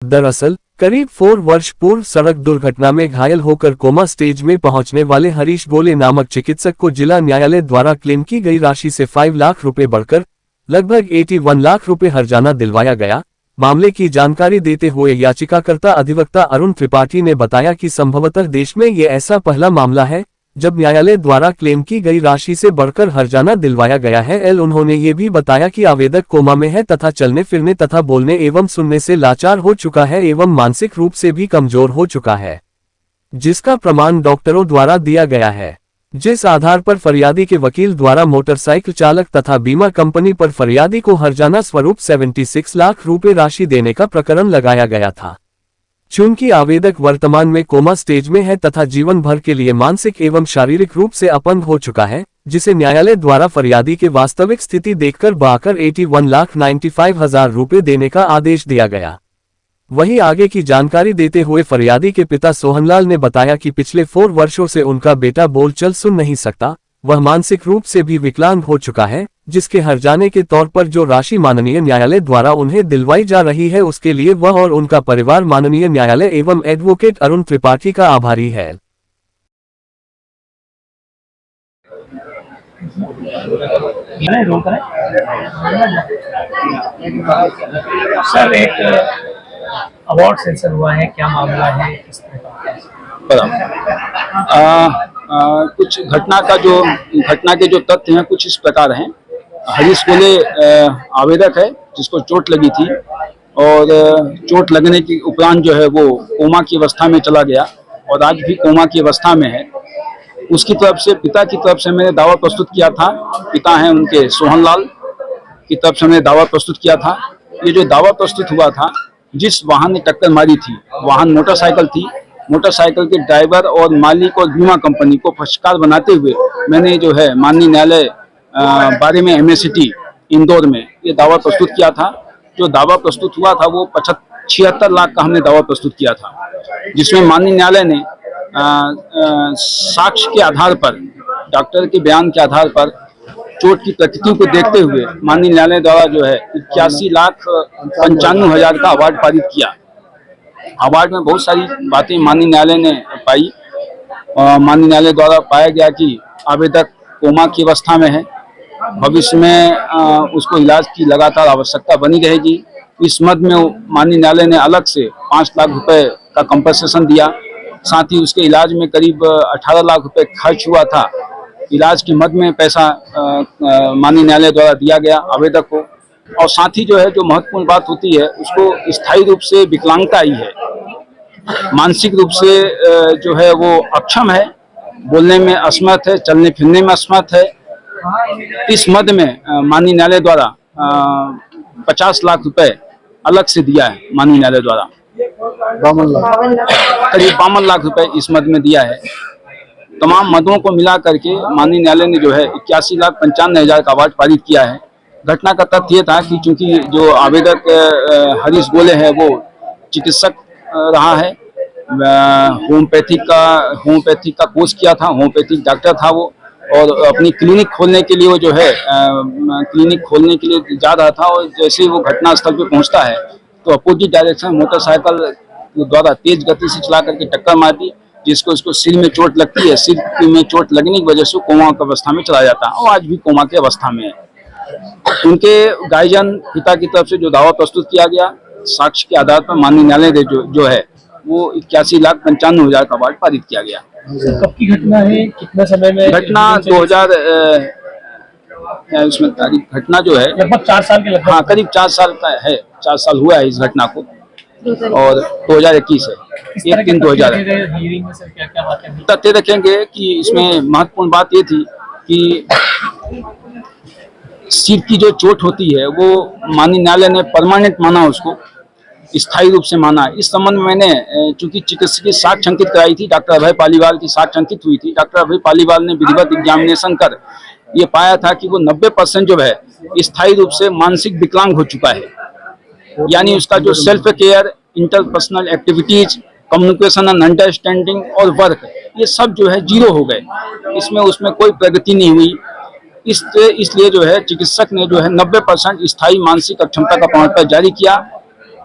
दरअसल करीब 4 वर्ष पूर्व सड़क दुर्घटना में घायल होकर कोमा स्टेज में पहुंचने वाले हरीश गोले नामक चिकित्सक को जिला न्यायालय द्वारा क्लेम की गई राशि से 5 लाख रुपए बढ़कर लगभग 81 लाख रुपए हर्जाना दिलवाया गया। मामले की जानकारी देते हुए याचिकाकर्ता अधिवक्ता अरुण त्रिपाठी ने बताया कि संभवतः देश में ये ऐसा पहला मामला है जब न्यायालय द्वारा क्लेम की गई राशि से बढ़कर हर्जाना दिलवाया गया है। उन्होंने ये भी बताया कि आवेदक कोमा में है तथा चलने फिरने तथा बोलने एवं सुनने से लाचार हो चुका है एवं मानसिक रूप से भी कमजोर हो चुका है, जिसका प्रमाण डॉक्टरों द्वारा दिया गया है, जिस आधार पर फरियादी के वकील द्वारा मोटरसाइकिल चालक तथा बीमा कंपनी पर फरियादी को हर्जाना स्वरूप 76 लाख रुपए राशि देने का प्रकरण लगाया गया था। चूंकि आवेदक वर्तमान में कोमा स्टेज में है तथा जीवन भर के लिए मानसिक एवं शारीरिक रूप से अपंग हो चुका है, जिसे न्यायालय द्वारा फरियादी के वास्तविक स्थिति देखकर बढ़ाकर 81,95,000 रुपए देने का आदेश दिया गया। वहीं आगे की जानकारी देते हुए फरियादी के पिता सोहनलाल ने बताया कि पिछले 4 वर्षों से उनका बेटा बोलचाल सुन नहीं सकता, वह मानसिक रूप से भी विकलांग हो चुका है, जिसके हर्जाने के तौर पर जो राशि माननीय न्यायालय द्वारा उन्हें दिलवाई जा रही है उसके लिए वह और उनका परिवार माननीय न्यायालय एवं एडवोकेट अरुण त्रिपाठी का आभारी है। सर, एक अवार्ड सेंसर हुआ है, क्या मामला है? किस कुछ घटना के जो तथ्य हैं कुछ इस प्रकार हैं। हरीश गोले आवेदक है जिसको चोट लगी थी और चोट लगने के उपरांत जो है वो कोमा की अवस्था में चला गया और आज भी कोमा की अवस्था में है। उसकी तरफ से पिता की तरफ से मैंने दावा प्रस्तुत किया था, पिता हैं उनके सोहनलाल की तरफ से मैंने दावा प्रस्तुत किया था। ये जो दावा प्रस्तुत हुआ था, जिस वाहन ने टक्कर मारी थी, वाहन मोटरसाइकिल थी, मोटरसाइकिल के ड्राइवर और मालिक और बीमा कंपनी को पक्षकार बनाते हुए मैंने जो है माननीय न्यायालय बारे में MACT इंदौर में ये दावा प्रस्तुत किया था। जो दावा प्रस्तुत हुआ था वो 76 लाख का हमने दावा प्रस्तुत किया था, जिसमें माननीय न्यायालय ने साक्ष्य के आधार पर, डॉक्टर के बयान के आधार पर, चोट की प्रकृति को देखते हुए माननीय न्यायालय द्वारा जो है 81,95,000 का अवार्ड पारित किया। अवार्ड में बहुत सारी बातें माननीय न्यायालय ने पाई। माननीय न्यायालय द्वारा पाया गया कि आवेदक कोमा की अवस्था में है, भविष्य में उसको इलाज की लगातार आवश्यकता बनी रहेगी। इस मद में माननीय न्यायालय ने अलग से 5 लाख रुपए का कंपनसेशन दिया। साथ ही उसके इलाज में करीब 18 लाख रुपए खर्च हुआ था। इलाज की मद में पैसा माननीय न्यायालय द्वारा दिया गया आवेदक को। और साथ ही जो है जो महत्वपूर्ण बात होती है, उसको स्थायी रूप से विकलांगता आई है, मानसिक रूप से जो है वो अक्षम है, बोलने में असमर्थ है, चलने फिरने में असमर्थ है। इस मद में माननीय न्यायालय द्वारा 50 लाख रुपए अलग से दिया है। माननीय न्यायालय द्वारा 52 लाख, करीब 52 लाख रुपए इस मद में दिया है। तमाम मदों को मिला करके माननीय न्यायालय ने जो है 81,95,000 का अवार्ड पारित किया है। घटना का तथ्य ये था कि चूंकि जो आवेदक हरीश गोले है वो चिकित्सक रहा है, होम्योपैथिक का कोर्स किया था, होम्योपैथिक डॉक्टर था वो, और अपनी क्लिनिक खोलने के लिए वो जो है क्लिनिक खोलने के लिए जा रहा था। और जैसे ही वो घटना स्थल पे पहुंचता है तो अपोजिट डायरेक्शन मोटरसाइकिल द्वारा तेज गति से चला करके टक्कर मार दी, जिसको उसको सिर में चोट लगती है। सिर में चोट लगने की वजह से कोमा की अवस्था में चला जाता है और आज भी कोमा की अवस्था में है। उनके गार्जियन पिता की तरफ से जो दावा प्रस्तुत किया गया, साक्ष्य के आधार पर माननीय न्यायालय ने जो है वो 81,95,000 का अवार्ड पारित किया गया। कब की घटना है, कितने समय में? घटना 2000 उसमें तारीख, घटना जो है लगभग 4 साल के लगभग, हाँ करीब 4 साल का है, 4 साल हुआ है इस घटना को, और 2021 है, 1/3/2000 है। तथ्य रखेंगे कि इसमें महत्वपूर्ण बात ये थी कि सिर की जो चोट होती है वो माननीय न्यायालय ने परमानेंट माना, उसको स्थायी रूप से माना। इस संबंध में मैंने चूंकि चिकित्सकीय साक्ष्य अंकित कराई थी, डॉक्टर अभय पालीवाल की साक्ष्य अंकित हुई थी। डॉक्टर अभय पालीवाल ने विधिवत एग्जामिनेशन कर ये पाया था कि वो 90% जो है स्थायी रूप से मानसिक विकलांग हो चुका है, यानी उसका जो self care, interpersonal activities, communication and understanding और वर्क, ये सब जो है 0 हो गए। इसमें उसमें कोई प्रगति नहीं हुई। इसलिए जो है चिकित्सक ने जो है 90% स्थायी मानसिक अक्षमता का प्रमाण पत्र जारी किया।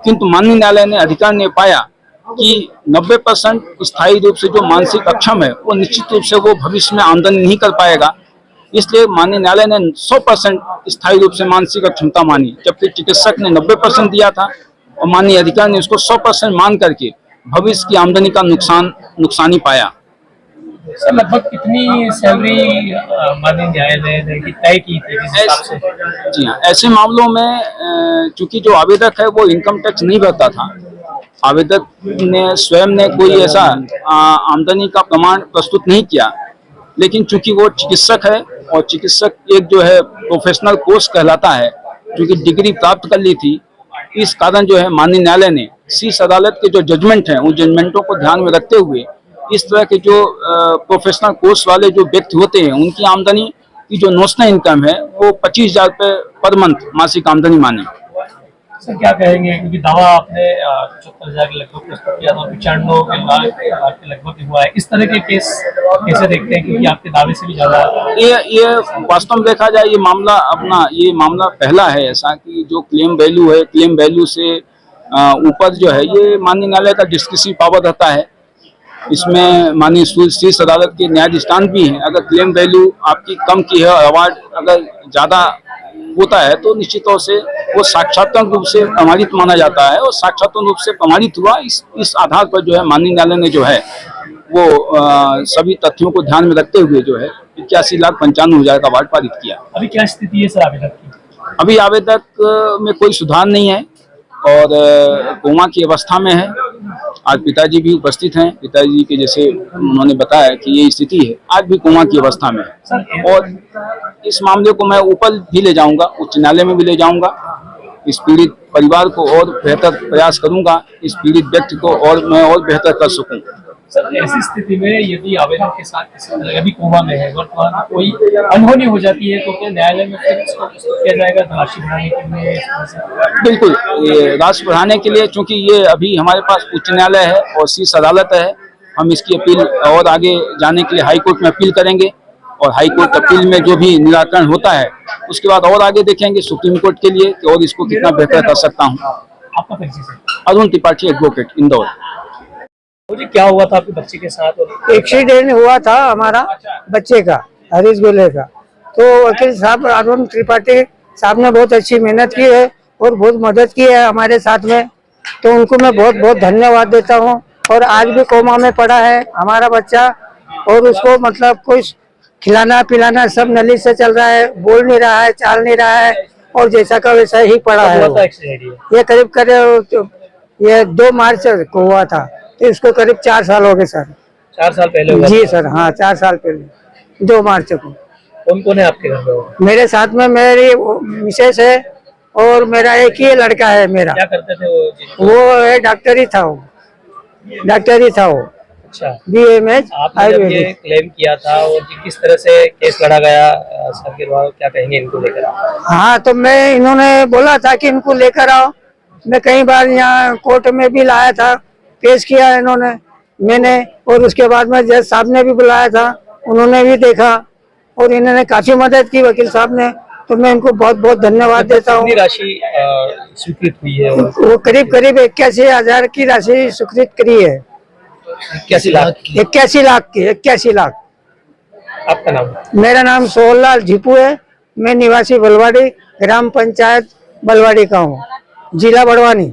किंतु माननीय न्यायालय ने अधिकार ने पाया कि 90% स्थायी रूप से जो मानसिक अक्षम है वो निश्चित रूप से वो भविष्य में आमदनी नहीं कर पाएगा, इसलिए माननीय न्यायालय ने 100% स्थायी रूप से मानसिक अक्षमता मानी, जबकि चिकित्सक ने 90% दिया था और माननीय अधिकारी ने उसको 100% मान करके भविष्य की आमदनी का नुकसानी पाया। सर लगभग कितनी सैलरी माननीय न्यायालय ने तय की थी जिस हिसाब से? जी हाँ, ऐसे मामलों में चूंकि जो आवेदक है वो इनकम टैक्स नहीं भरता था, आवेदक ने स्वयं ने कोई ऐसा आमदनी का प्रमाण प्रस्तुत नहीं किया, लेकिन चूंकि वो चिकित्सक है और चिकित्सक एक जो है प्रोफेशनल कोर्स कहलाता है, चूंकि डिग्री प्राप्त कर ली थी, इस कारण जो है माननीय न्यायालय ने शीर्ष अदालत के जो जजमेंट हैं उन जजमेंटों को ध्यान में रखते हुए इस तरह के जो प्रोफेशनल कोर्स वाले जो व्यक्ति होते हैं उनकी आमदनी की जो नॉशनल इनकम है वो 25,000 रुपये पर मंथ मासिक आमदनी माने। सर क्या कहेंगे, क्योंकि दावा आपने 75,000 के लगभग प्रस्तुत किया था, 95 के लगभग हुआ है, इस तरह के केस कैसे देखते हैं, क्योंकि आपके दावे से भी ज्यादा ये वास्तव में देखा जाए ये मामला पहला है ऐसा कि जो क्लेम वैल्यू है, क्लेम वैल्यू से ऊपर जो है ये माननीय न्यायालय का डिस्क्रिसिव पावर रहता है। इसमें माननीय शीर्ष अदालत के न्यायाधीश भी हैं, अगर क्लेम वैल्यू आपकी कम की है और अवार्ड अगर ज्यादा होता है तो निश्चित तौर से वो साक्षात्मक रूप से प्रमाणित माना जाता है और साक्षात्मक रूप से प्रमाणित हुआ। इस आधार पर जो है माननीय न्यायालय ने जो है वो सभी तथ्यों को ध्यान में रखते हुए जो है 81,95,000 का अवार्ड पारित किया। अभी क्या स्थिति है सर आवेदक की? अभी आवेदक में कोई सुधार नहीं है और कोमा की अवस्था में है। आज पिताजी भी उपस्थित हैं, पिताजी के जैसे उन्होंने बताया कि ये स्थिति है, आज भी कोमा की अवस्था में है और इस मामले को मैं ऊपर भी ले जाऊंगा, उच्च न्यायालय में भी ले जाऊंगा। इस पीड़ित परिवार को और बेहतर प्रयास करूंगा, इस पीड़ित व्यक्ति को और मैं और बेहतर कर सकूं। सर ऐसी स्थिति में यदि आवेदक के साथ किसी तरह अभी कोमा में है, वर्तमान कोई अनहोनी हो जाती है तो क्या न्यायालय में फिर इसको प्रस्तुत किया जाएगा राशि बढ़ाने के लिए? बिल्कुल, ये राशि बढ़ाने के लिए, चूंकि ये अभी हमारे पास उच्च न्यायालय है और शीर्ष अदालत है, हम इसकी अपील और आगे जाने के लिए हाई कोर्ट में अपील करेंगे और हाई कोर्ट अपील में जो भी निराकरण होता है उसके बाद और आगे देखेंगे सुप्रीम कोर्ट के लिए कि और इसको कितना बेहतर कर सकता हूँ। आपका परिचय सर? अरुण त्रिपाठी, एडवोकेट, इंदौर। मुझे क्या हुआ था आपके बच्चे के साथ? और एक्सीडेंट हुआ था हमारा बच्चे का, हरीश गोले का, तो वकील साहब अरुण त्रिपाठी साहब ने बहुत अच्छी मेहनत की है और बहुत मदद की है हमारे साथ में, तो उनको मैं बहुत बहुत धन्यवाद देता हूँ। और आज भी कोमा में पड़ा है हमारा बच्चा और उसको मतलब कोई खिलाना पिलाना सब नली से चल रहा है, बोल नहीं रहा है, चाल नहीं रहा है और जैसा का वैसा ही पड़ा है। ये करीब ये 2 मार्च को हुआ था, तो इसको करीब 4 साल हो गए सर। 4 साल पहले हुआ? जी सर, हाँ 4 साल पहले 2 मार्च को। कौन कौन है आपके घर में? मेरे साथ में मेरी मिसेस है और मेरा एक ही लड़का है मेरा। क्या करते थे वो है डॉक्टर ही था वो। अच्छा, BA में आपने जब ये क्लेम किया था और किस तरह से केस लड़ा गया सर के द्वारा, क्या कहेंगे इनको लेकर? हाँ, तो मैं इन्होंने बोला था कि इनको लेकर आओ, मैं कई बार यहाँ कोर्ट में भी लाया था, पेश किया इन्होंने मैंने, और उसके बाद में जज साहब ने भी बुलाया था, उन्होंने भी देखा और इन्होंने काफी मदद की वकील साहब ने, तो मैं इनको बहुत बहुत धन्यवाद देता हूँ। राशि स्वीकृत हुई है? वो करीब 81,000 की राशि स्वीकृत करी है। 81 लाख? 81 लाख। आपका नाम? मेरा नाम सोहनलाल झिपू है, मैं निवासी बलवाड़ी, ग्राम पंचायत बलवाड़ी का हूँ, जिला बड़वानी।